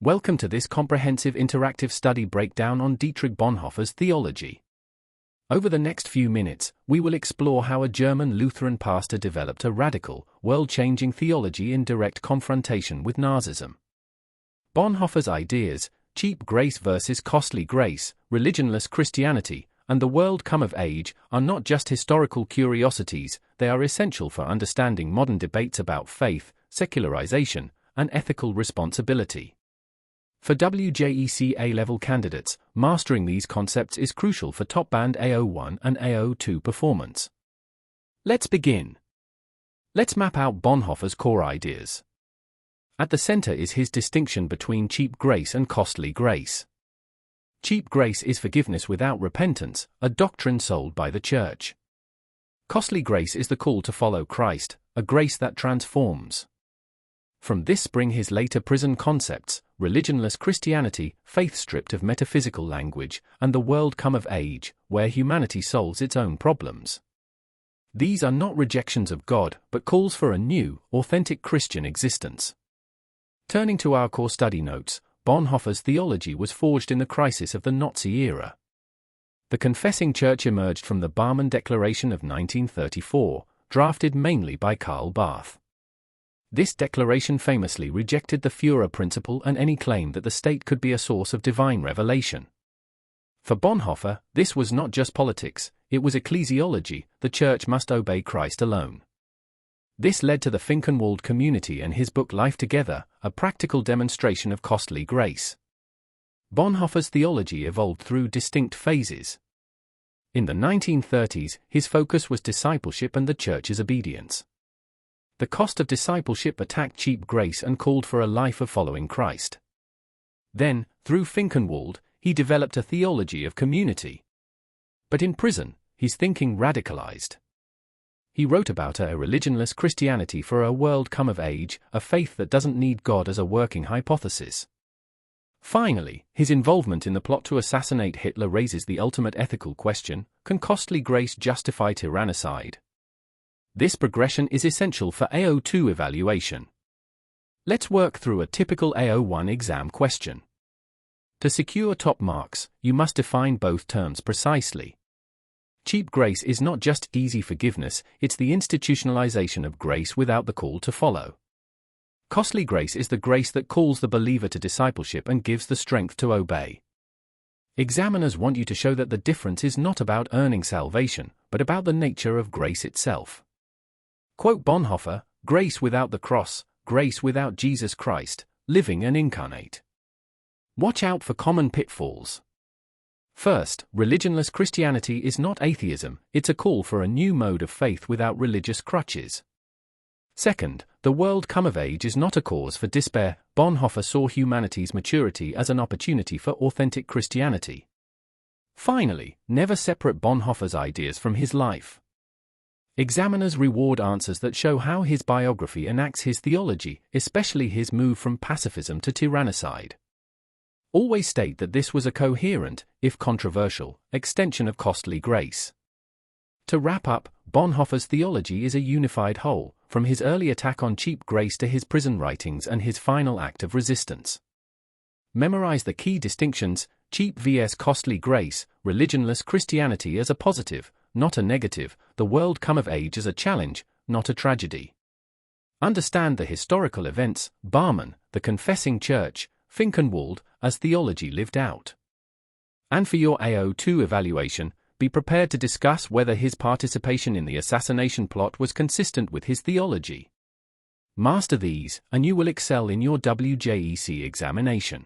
Welcome to this comprehensive interactive study breakdown on Dietrich Bonhoeffer's theology. Over the next few minutes, we will explore how a German Lutheran pastor developed a radical, world-changing theology in direct confrontation with Nazism. Bonhoeffer's ideas, cheap grace versus costly grace, religionless Christianity, and the world come of age, are not just historical curiosities, they are essential for understanding modern debates about faith, secularization, and ethical responsibility. For WJEC A-level candidates, mastering these concepts is crucial for top-band AO1 and AO2 performance. Let's begin. Let's map out Bonhoeffer's core ideas. At the center is his distinction between cheap grace and costly grace. Cheap grace is forgiveness without repentance, a doctrine sold by the Church. Costly grace is the call to follow Christ, a grace that transforms. From this spring his later prison concepts, religionless Christianity, faith stripped of metaphysical language, and the world come of age, where humanity solves its own problems. These are not rejections of God, but calls for a new, authentic Christian existence. Turning to our core study notes, Bonhoeffer's theology was forged in the crisis of the Nazi era. The confessing church emerged from the Barmen Declaration of 1934, drafted mainly by Karl Barth. This declaration famously rejected the Führer principle and any claim that the state could be a source of divine revelation. For Bonhoeffer, this was not just politics, it was ecclesiology, the church must obey Christ alone. This led to the Finkenwald community and his book Life Together, a practical demonstration of costly grace. Bonhoeffer's theology evolved through distinct phases. In the 1930s, his focus was discipleship and the church's obedience. The cost of discipleship attacked cheap grace and called for a life of following Christ. Then, through Finkenwald, he developed a theology of community. But in prison, his thinking radicalized. He wrote about a religionless Christianity for a world come of age, a faith that doesn't need God as a working hypothesis. Finally, his involvement in the plot to assassinate Hitler raises the ultimate ethical question: can costly grace justify tyrannicide? This progression is essential for AO2 evaluation. Let's work through a typical AO1 exam question. To secure top marks, you must define both terms precisely. Cheap grace is not just easy forgiveness, it's the institutionalization of grace without the call to follow. Costly grace is the grace that calls the believer to discipleship and gives the strength to obey. Examiners want you to show that the difference is not about earning salvation, but about the nature of grace itself. Quote Bonhoeffer, "Grace without the cross, grace without Jesus Christ, living and incarnate." Watch out for common pitfalls. First, religionless Christianity is not atheism, it's a call for a new mode of faith without religious crutches. Second, the world come of age is not a cause for despair. Bonhoeffer saw humanity's maturity as an opportunity for authentic Christianity. Finally, never separate Bonhoeffer's ideas from his life. Examiners reward answers that show how his biography enacts his theology, especially his move from pacifism to tyrannicide. Always state that this was a coherent, if controversial, extension of costly grace. To wrap up, Bonhoeffer's theology is a unified whole, from his early attack on cheap grace to his prison writings and his final act of resistance. Memorize the key distinctions: cheap vs costly grace, religionless Christianity as a positive, not a negative, the world come of age as a challenge, not a tragedy. Understand the historical events, Barmen, the confessing church, Finkenwald, as theology lived out. And for your AO2 evaluation, be prepared to discuss whether his participation in the assassination plot was consistent with his theology. Master these, and you will excel in your WJEC examination.